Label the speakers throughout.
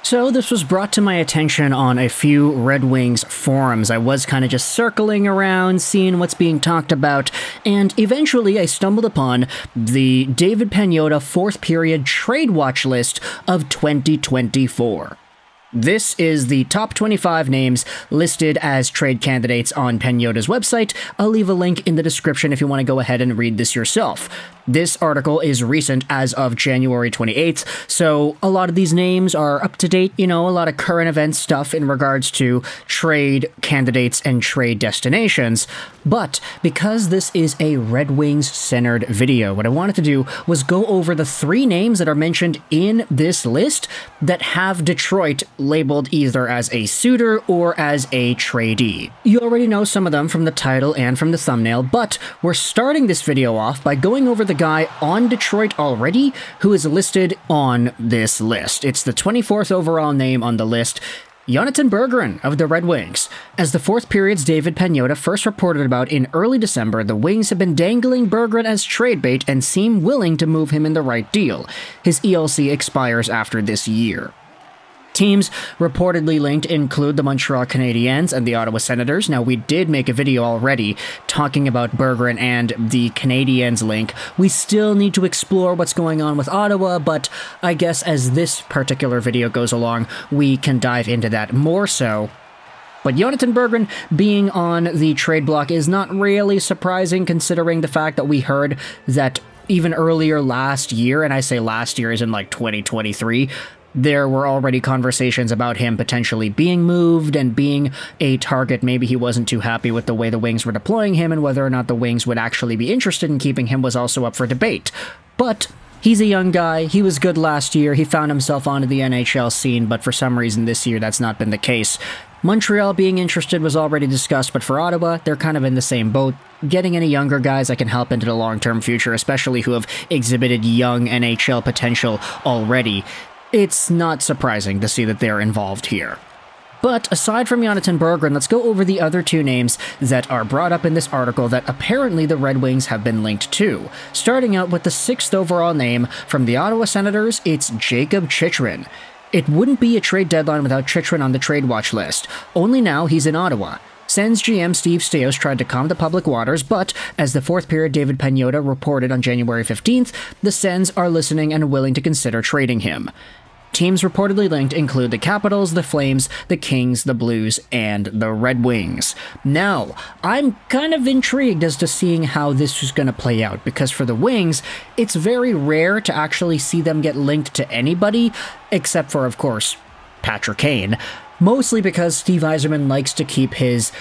Speaker 1: So this was brought to my attention on a few Red Wings forums. I was kind of just circling around, seeing what's being talked about, and eventually I stumbled upon the David Pagnotta fourth period trade watch list of 2024. This is the top 25 names listed as trade candidates on Pagnotta's website. I'll leave a link in the description if you want to go ahead and read this yourself. This article is recent as of January 28th, so a lot of these names are up to date, a lot of current event stuff in regards to trade candidates and trade destinations. But because this is a Red Wings-centered video, what I wanted to do was go over the three names that are mentioned in this list that have Detroit labeled either as a suitor or as a tradee. You already know some of them from the title and from the thumbnail, but we're starting this video off by going over the guy on Detroit already who is listed on this list. It's the 24th overall name on the list, Jonathan Berggren of the Red Wings. As the fourth period's David Pagnotta first reported about in early December, the Wings have been dangling Berggren as trade bait and seem willing to move him in the right deal. His ELC expires after this year. Teams reportedly linked include the Montreal Canadiens and the Ottawa Senators. Now, we did make a video already talking about Berggren and the Canadiens link. We still need to explore what's going on with Ottawa, but I guess as this particular video goes along, we can dive into that more so. But Jonathan Berggren being on the trade block is not really surprising considering the fact that we heard that even earlier last year, and I say last year as in like 2023, there were already conversations about him potentially being moved and being a target. Maybe he wasn't too happy with the way the Wings were deploying him, and whether or not the Wings would actually be interested in keeping him was also up for debate. But he's a young guy. He was good last year. He found himself onto the NHL scene, but for some reason this year that's not been the case. Montreal being interested was already discussed, but for Ottawa, they're kind of in the same boat. Getting any younger guys that can help into the long-term future, especially who have exhibited young NHL potential already, it's not surprising to see that they're involved here. But aside from Jonathan Berggren, let's go over the other two names that are brought up in this article that apparently the Red Wings have been linked to. Starting out with the 6th overall name from the Ottawa Senators, it's Jakob Chychrun. It wouldn't be a trade deadline without Chychrun on the trade watch list. Only now he's in Ottawa. Sens GM Steve Staios tried to calm the public waters, but as the fourth period David Pagnotta reported on January 15th, the Sens are listening and willing to consider trading him. Teams reportedly linked include the Capitals, the Flames, the Kings, the Blues, and the Red Wings. Now, I'm kind of intrigued as to seeing how this is going to play out, because for the Wings, it's very rare to actually see them get linked to anybody, except for, of course, Patrick Kane. Mostly because Steve Yzerman likes to keep his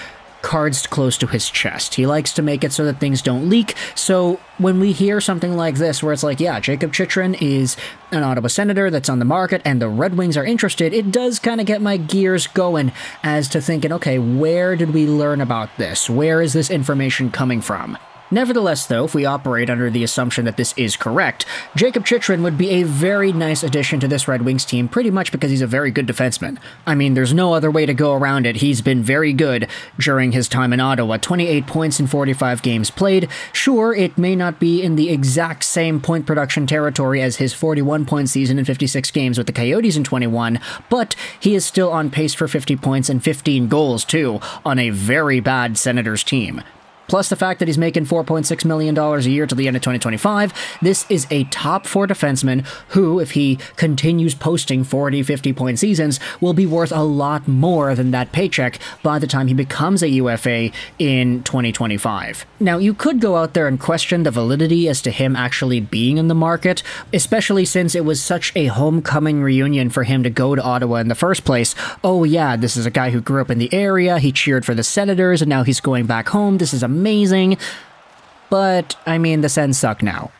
Speaker 1: cards close to his chest. He likes to make it so that things don't leak, so when we hear something like this where it's like, yeah, Jakob Chychrun is an Ottawa Senator that's on the market and the Red Wings are interested, it does kind of get my gears going as to thinking, okay, where did we learn about this? Where is this information coming from? Nevertheless, though, if we operate under the assumption that this is correct, Jakob Chychrun would be a very nice addition to this Red Wings team, pretty much because he's a very good defenseman. I mean, there's no other way to go around it. He's been very good during his time in Ottawa. 28 points in 45 games played. Sure, it may not be in the exact same point production territory as his 41-point season in 56 games with the Coyotes in 21, but he is still on pace for 50 points and 15 goals, too, on a very bad Senators team. Plus the fact that he's making $4.6 million a year till the end of 2025, this is a top 4 defenseman who, if he continues posting 40, 50-point seasons, will be worth a lot more than that paycheck by the time he becomes a UFA in 2025. Now, you could go out there and question the validity as to him actually being in the market, especially since it was such a homecoming reunion for him to go to Ottawa in the first place. Oh yeah, this is a guy who grew up in the area, he cheered for the Senators, and now he's going back home. This is amazing, but I mean, the Sens suck now.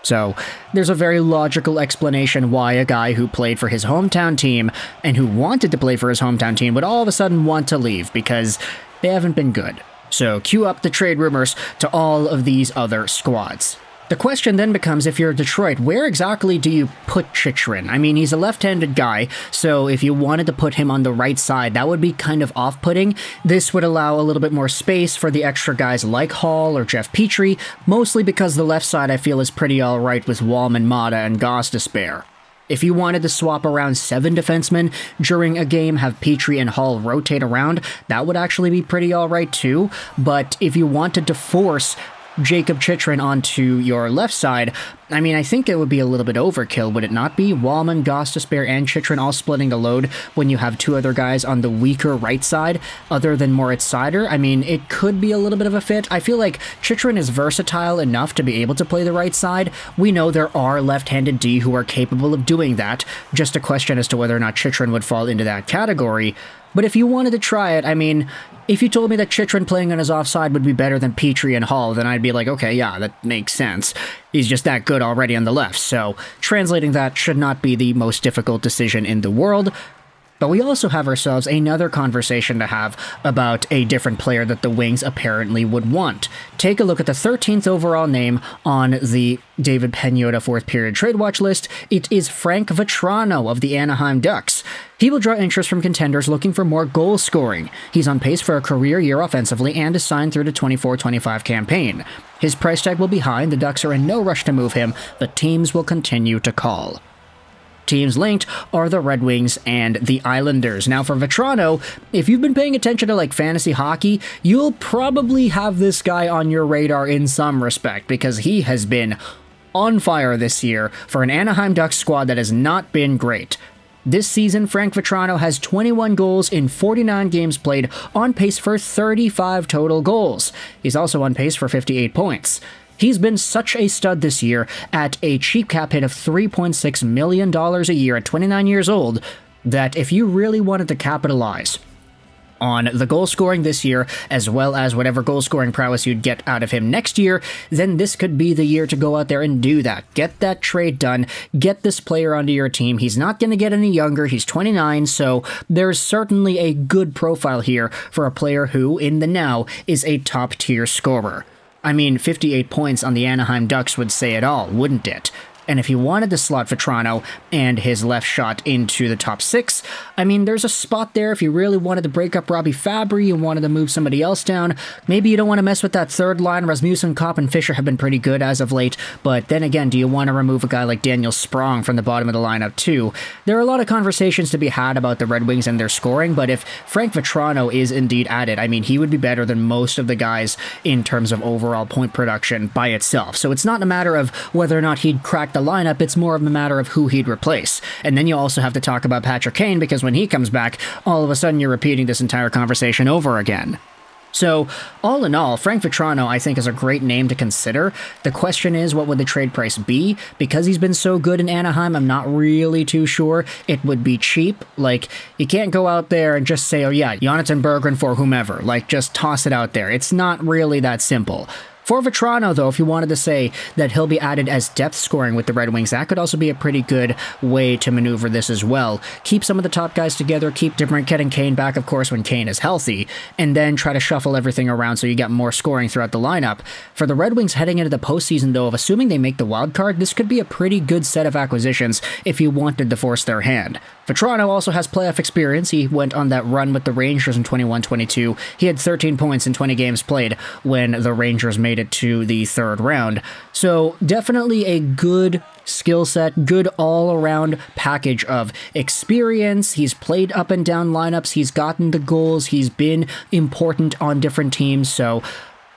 Speaker 1: So there's a very logical explanation why a guy who played for his hometown team and who wanted to play for his hometown team would all of a sudden want to leave because they haven't been good. So cue up the trade rumors to all of these other squads. The question then becomes, if you're Detroit, where exactly do you put Chychrun? I mean, he's a left-handed guy, so if you wanted to put him on the right side, that would be kind of off-putting. This would allow a little bit more space for the extra guys like Hall or Jeff Petrie, mostly because the left side I feel is pretty alright with Wallman, Mata, and Goss to spare. If you wanted to swap around 7 defensemen during a game, have Petrie and Hall rotate around, that would actually be pretty alright too. But if you wanted to force Jakob Chychrun onto your left side, I mean, I think it would be a little bit overkill, would it not be? Wallman, Gostisbehere, and Chychrun all splitting the load when you have 2 other guys on the weaker right side, other than Moritz Seider. I mean, it could be a little bit of a fit. I feel like Chychrun is versatile enough to be able to play the right side. We know there are left-handed D who are capable of doing that. Just a question as to whether or not Chychrun would fall into that category. But if you wanted to try it, I mean, if you told me that Chychrun playing on his offside would be better than Petrie and Hall, then I'd be like, okay, yeah, that makes sense. He's just that good already on the left, so translating that should not be the most difficult decision in the world. But we also have ourselves another conversation to have about a different player that the Wings apparently would want. Take a look at the 13th overall name on the David Pagnotta 4th period trade watch list. It is Frank Vatrano of the Anaheim Ducks. He will draw interest from contenders looking for more goal scoring. He's on pace for a career year offensively and is signed through the 24-25 campaign. His price tag will be high and the Ducks are in no rush to move him, but teams will continue to call. Teams linked are the Red Wings and the Islanders. Now for Vatrano, if you've been paying attention to like fantasy hockey, you'll probably have this guy on your radar in some respect because he has been on fire this year for an Anaheim Ducks squad that has not been great. This season, Frank Vatrano has 21 goals in 49 games played, on pace for 35 total goals. He's also on pace for 58 points. He's been such a stud this year at a cheap cap hit of $3.6 million a year at 29 years old that if you really wanted to capitalize on the goal scoring this year, as well as whatever goal scoring prowess you'd get out of him next year, then this could be the year to go out there and do that. Get that trade done. Get this player onto your team. He's not going to get any younger. He's 29, so there's certainly a good profile here for a player who, in the now, is a top-tier scorer. I mean, 58 points on the Anaheim Ducks would say it all, wouldn't it? And if you wanted to slot Vatrano and his left shot into the top 6, I mean, there's a spot there if you really wanted to break up Robbie Fabry and wanted to move somebody else down. Maybe you don't want to mess with that third line. Rasmussen, Kopp, and Fischer have been pretty good as of late, but then again, do you want to remove a guy like Daniel Sprong from the bottom of the lineup too? There are a lot of conversations to be had about the Red Wings and their scoring, but if Frank Vatrano is indeed added, I mean, he would be better than most of the guys in terms of overall point production by itself. So it's not a matter of whether or not he'd crack the lineup, it's more of a matter of who he'd replace. And then you also have to talk about Patrick Kane, because when he comes back, all of a sudden you're repeating this entire conversation over again. So, all in all, Frank Vatrano, I think, is a great name to consider. The question is, what would the trade price be? Because he's been so good in Anaheim, I'm not really too sure. It would be cheap. Like, you can't go out there and just say, oh yeah, Jonathan Berggren for whomever. Like, just toss it out there. It's not really that simple. For Vatrano, though, if you wanted to say that he'll be added as depth scoring with the Red Wings, that could also be a pretty good way to maneuver this as well. Keep some of the top guys together, keep DeBrincat and Kane back, of course, when Kane is healthy, and then try to shuffle everything around so you get more scoring throughout the lineup. For the Red Wings heading into the postseason, though, of assuming they make the wild card, this could be a pretty good set of acquisitions if you wanted to force their hand. Vatrano also has playoff experience. He went on that run with the Rangers in 21-22. He had 13 points in 20 games played when the Rangers made it to the third round. So definitely a good skill set, good all-around package of experience. He's played up and down lineups. He's gotten the goals. He's been important on different teams. So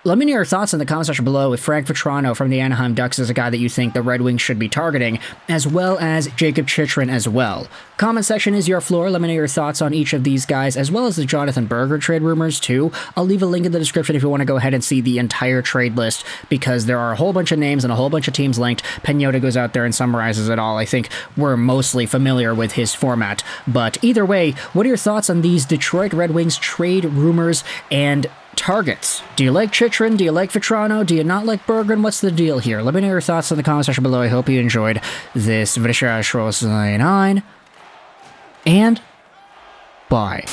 Speaker 1: let me know your thoughts in the comment section below if Frank Vatrano from the Anaheim Ducks is a guy that you think the Red Wings should be targeting, as well as Jakob Chychrun as well. Comment section is your floor. Let me know your thoughts on each of these guys, as well as the Jonathan Berger trade rumors too. I'll leave a link in the description if you want to go ahead and see the entire trade list, because there are a whole bunch of names and a whole bunch of teams linked. Pagnotta goes out there and summarizes it all. I think we're mostly familiar with his format, but either way, what are your thoughts on these Detroit Red Wings trade rumors and targets? Do you like Chychrun? Do you like Vatrano? Do you not like Berggren? What's the deal here? Let me know your thoughts in the comment section below. I hope you enjoyed this video. And bye.